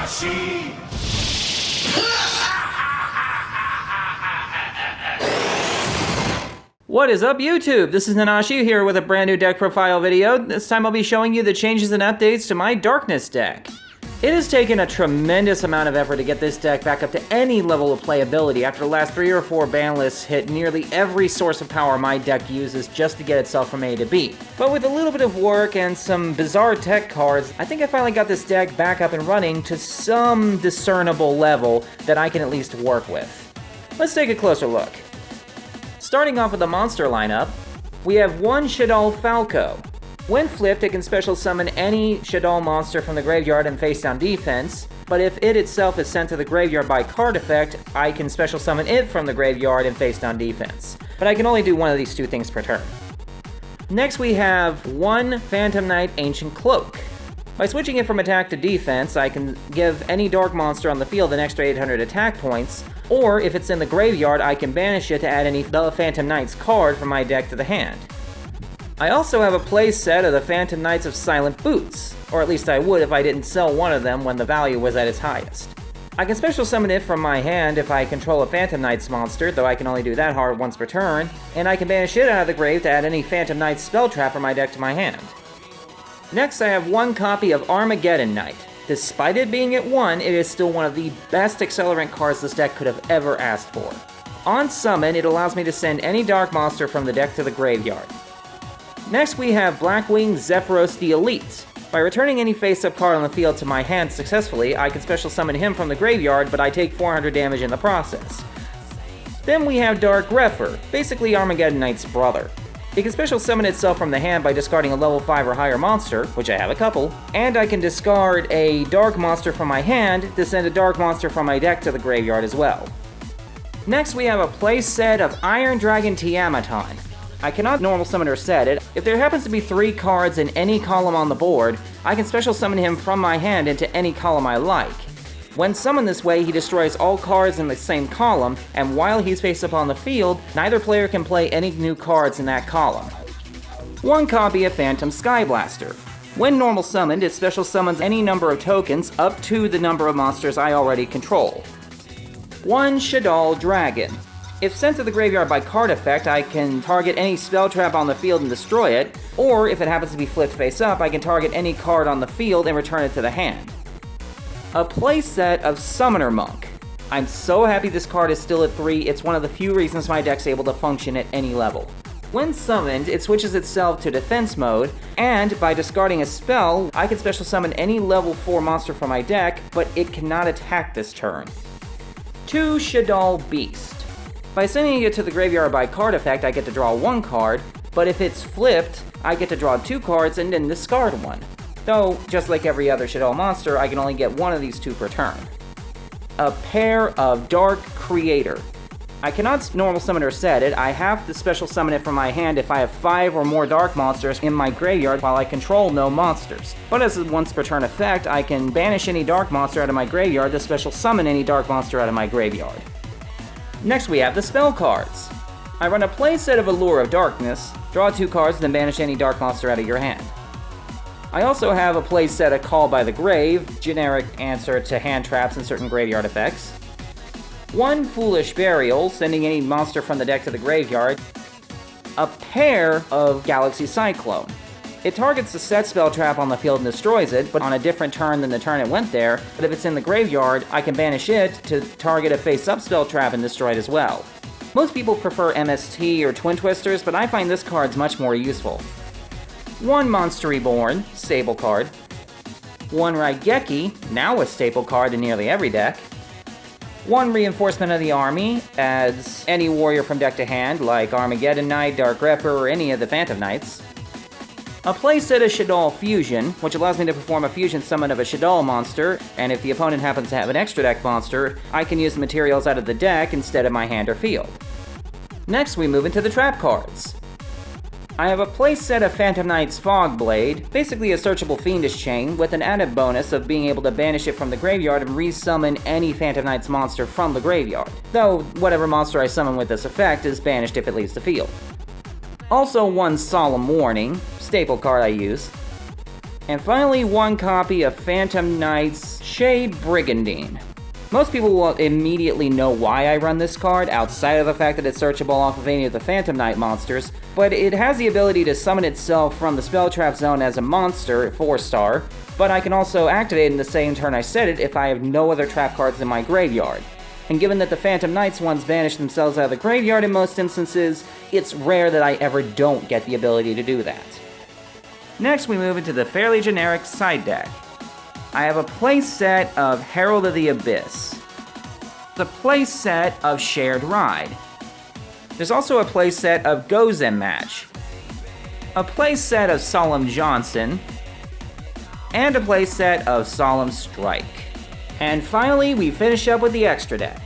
Nanashi! What is up, YouTube? This is Nanashi here with a brand new deck profile video. This time I'll be showing you the changes and updates to my Darkness deck. It has taken a tremendous amount of effort to get this deck back up to any level of playability after the last 3 or 4 ban lists hit nearly every source of power my deck uses just to get itself from A to B. But with a little bit of work and some bizarre tech cards, I think I finally got this deck back up and running to some discernible level that I can at least work with. Let's take a closer look. Starting off with the monster lineup, we have one Shaddoll Falco. When flipped, it can special summon any Shaddoll monster from the graveyard and face down defense, but if it itself is sent to the graveyard by card effect, I can special summon it from the graveyard and face down defense. But I can only do one of these 2 things per turn. Next we have one Phantom Knight Ancient Cloak. By switching it from attack to defense, I can give any dark monster on the field an extra 800 attack points, or if it's in the graveyard, I can banish it to add any the Phantom Knights card from my deck to the hand. I also have a play set of the Phantom Knights of Silent Boots, or at least I would if I didn't sell one of them when the value was at its highest. I can special summon it from my hand if I control a Phantom Knights monster, though I can only do that hard once per turn, and I can banish it out of the grave to add any Phantom Knights spell trap from my deck to my hand. Next I have one copy of Armageddon Knight. Despite it being at 1, it is still one of the best accelerant cards this deck could have ever asked for. On summon, it allows me to send any dark monster from the deck to the graveyard. Next we have Blackwing Zephyros the Elite. By returning any face-up card on the field to my hand successfully, I can special summon him from the graveyard, but I take 400 damage in the process. Then we have Dark Grepher, basically Armageddon Knight's brother. It can special summon itself from the hand by discarding a level 5 or higher monster, which I have a couple, and I can discard a dark monster from my hand to send a dark monster from my deck to the graveyard as well. Next we have a play set of Iron Dragon Tiamaton. I cannot normal summon or set it. If there happens to be 3 cards in any column on the board, I can special summon him from my hand into any column I like. When summoned this way, he destroys all cards in the same column, and while he's face up on the field, neither player can play any new cards in that column. One copy of Phantom Skyblaster. When normal summoned, it special summons any number of tokens up to the number of monsters I already control. One Shaddoll Dragon. If sent to the graveyard by card effect, I can target any spell trap on the field and destroy it, or if it happens to be flipped face up, I can target any card on the field and return it to the hand. A playset of Summoner Monk. I'm so happy this card is still at 3, it's one of the few reasons my deck's able to function at any level. When summoned, it switches itself to defense mode, and by discarding a spell, I can special summon any level 4 monster from my deck, but it cannot attack this turn. 2 Shaddoll Beast. By sending it to the graveyard by card effect, I get to draw 1 card, but if it's flipped, I get to draw 2 cards and then discard 1. Though, just like every other Shaddoll monster, I can only get 1 of these 2 per turn. A pair of Dark Creator. I cannot normal summon or set it, I have to special summon it from my hand if I have 5 or more dark monsters in my graveyard while I control no monsters. But as a once per turn effect, I can banish any dark monster out of my graveyard to special summon any dark monster out of my graveyard. Next we have the spell cards. I run a playset of Allure of Darkness, draw 2 cards, then banish any dark monster out of your hand. I also have a playset of Call by the Grave, generic answer to hand traps and certain graveyard effects. 1 Foolish Burial, sending any monster from the deck to the graveyard. A pair of Galaxy Cyclone. It targets the set spell trap on the field and destroys it, but on a different turn than the turn it went there, but if it's in the graveyard, I can banish it to target a face-up spell trap and destroy it as well. Most people prefer MST or Twin Twisters, but I find this card's much more useful. 1 Monster Reborn, staple card. 1 Raigeki, now a staple card in nearly every deck. 1 Reinforcement of the Army, adds any warrior from deck to hand, like Armageddon Knight, Dark Grepher, or any of the Phantom Knights. A playset of Shaddoll Fusion, which allows me to perform a fusion summon of a Shaddoll monster, and if the opponent happens to have an extra deck monster, I can use the materials out of the deck instead of my hand or field. Next we move into the trap cards. I have a playset of Phantom Knight's Fogblade, basically a searchable Fiendish Chain, with an added bonus of being able to banish it from the graveyard and resummon any Phantom Knight's monster from the graveyard, though whatever monster I summon with this effect is banished if it leaves the field. Also 1 Solemn Warning, staple card I use. And finally, one copy of Phantom Knight's Shade Brigandine. Most people will immediately know why I run this card, outside of the fact that it's searchable off of any of the Phantom Knight monsters, but it has the ability to summon itself from the spell trap zone as a monster, 4-star, but I can also activate it in the same turn I set it if I have no other trap cards in my graveyard. And given that the Phantom Knights ones banish themselves out of the graveyard in most instances, it's rare that I ever don't get the ability to do that. Next, we move into the fairly generic side deck. I have a playset of Herald of the Abyss, the playset of Shared Ride. There's also a playset of Gozen Match, a playset of Solemn Johnson, and a playset of Solemn Strike. And finally, we finish up with the extra deck.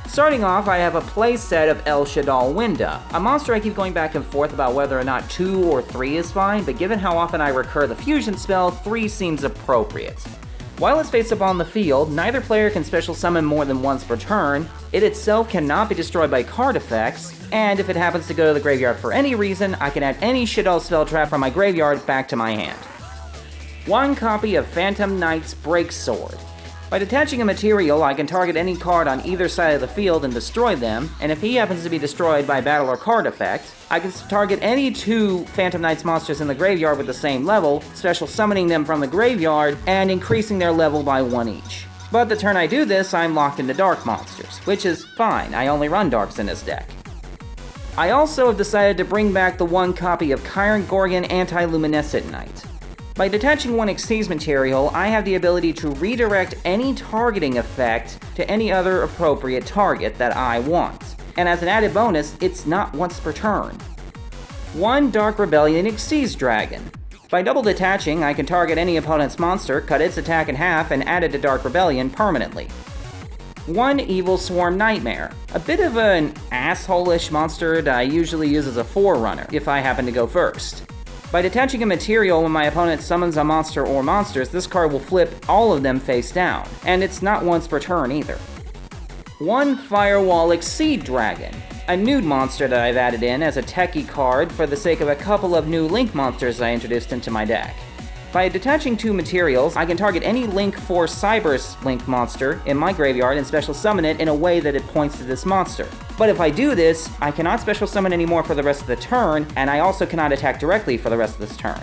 Starting off, I have a playset of El Shaddoll Winda, a monster I keep going back and forth about whether or not 2 or 3 is fine, but given how often I recur the fusion spell, 3 seems appropriate. While it's face up on the field, neither player can special summon more than once per turn, it itself cannot be destroyed by card effects, and if it happens to go to the graveyard for any reason, I can add any Shaddoll spell trap from my graveyard back to my hand. One copy of Phantom Knight's Breaksword. By detaching a material, I can target any card on either side of the field and destroy them, and if he happens to be destroyed by battle or card effect, I can target any 2 Phantom Knights monsters in the graveyard with the same level, special summoning them from the graveyard, and increasing their level by 1 each. But the turn I do this, I'm locked into Dark monsters, which is fine, I only run Darks in this deck. I also have decided to bring back the one copy of Chiron Gorgon Anti-Luminescent Knight. By detaching one Xyz material, I have the ability to redirect any targeting effect to any other appropriate target that I want. And as an added bonus, it's not once per turn. One Dark Rebellion Xyz Dragon. By double detaching, I can target any opponent's monster, cut its attack in half, and add it to Dark Rebellion permanently. One Evil Swarm Nightmare. A bit of an asshole-ish monster that I usually use as a forerunner, if I happen to go first. By detaching a material when my opponent summons a monster or monsters, this card will flip all of them face down, and it's not once per turn either. One Firewall Exceed Dragon, a nude monster that I've added in as a techie card for the sake of a couple of new Link monsters I introduced into my deck. By detaching 2 materials, I can target any Link 4 Cybers Link monster in my graveyard and special summon it in a way that it points to this monster. But if I do this, I cannot special summon anymore for the rest of the turn, and I also cannot attack directly for the rest of this turn.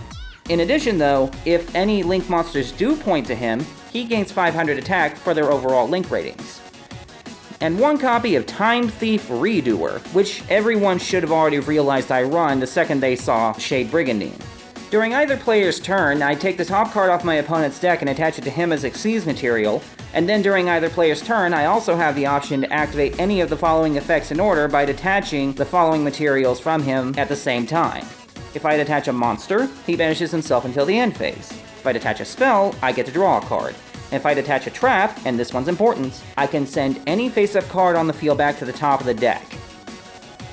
In addition though, if any Link monsters do point to him, he gains 500 attack for their overall Link ratings. And one copy of Time Thief Redoer, which everyone should have already realized I run the second they saw Shade Brigandine. During either player's turn, I take the top card off my opponent's deck and attach it to him as Xyz material, and then during either player's turn, I also have the option to activate any of the following effects in order by detaching the following materials from him at the same time. If I detach a monster, he banishes himself until the end phase. If I detach a spell, I get to draw a card. And if I detach a trap, and this one's important, I can send any face-up card on the field back to the top of the deck.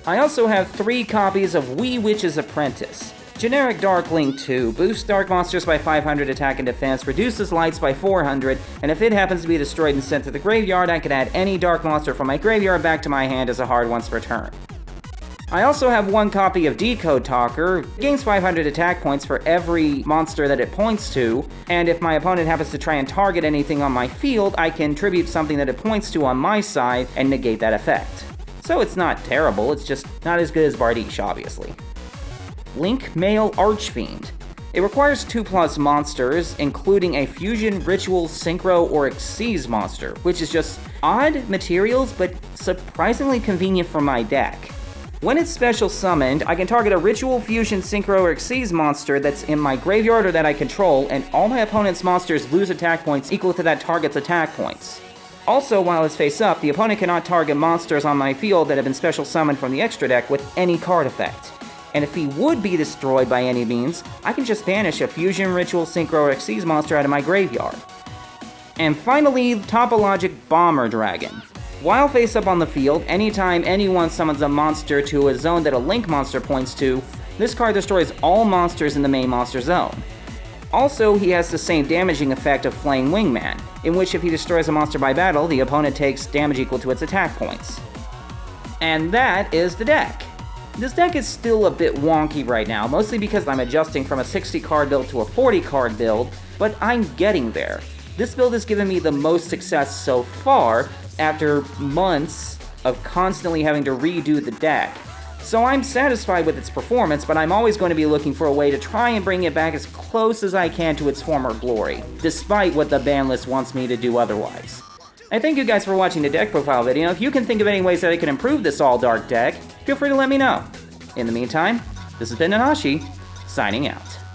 I also have 3 copies of Wee Witch's Apprentice. Generic Dark Link 2 boosts Dark monsters by 500 attack and defense, reduces lights by 400, and if it happens to be destroyed and sent to the graveyard, I can add any Dark monster from my graveyard back to my hand as a hard once per turn. I also have one copy of Decode Talker, gains 500 attack points for every monster that it points to, and if my opponent happens to try and target anything on my field, I can tribute something that it points to on my side and negate that effect. So it's not terrible, it's just not as good as Bardiche, obviously. Link Male Archfiend. It requires 2+ monsters, including a Fusion, Ritual, Synchro, or Xyz monster, which is just odd materials, but surprisingly convenient for my deck. When it's special summoned, I can target a Ritual, Fusion, Synchro, or Xyz monster that's in my graveyard or that I control, and all my opponent's monsters lose attack points equal to that target's attack points. Also, while it's face up, the opponent cannot target monsters on my field that have been special summoned from the extra deck with any card effect. And if he would be destroyed by any means, I can just banish a Fusion, Ritual, Synchro, or Xyz monster out of my graveyard. And finally, Topologic Bomber Dragon. While face up on the field, anytime anyone summons a monster to a zone that a Link monster points to, this card destroys all monsters in the main monster zone. Also, he has the same damaging effect of Flame Wingman, in which if he destroys a monster by battle, the opponent takes damage equal to its attack points. And that is the deck. This deck is still a bit wonky right now, mostly because I'm adjusting from a 60 card build to a 40 card build, but I'm getting there. This build has given me the most success so far after months of constantly having to redo the deck. So I'm satisfied with its performance, but I'm always going to be looking for a way to try and bring it back as close as I can to its former glory, despite what the ban list wants me to do otherwise. I thank you guys for watching the deck profile video. If you can think of any ways that I can improve this all-dark deck, feel free to let me know. In the meantime, this has been Nanashi, signing out.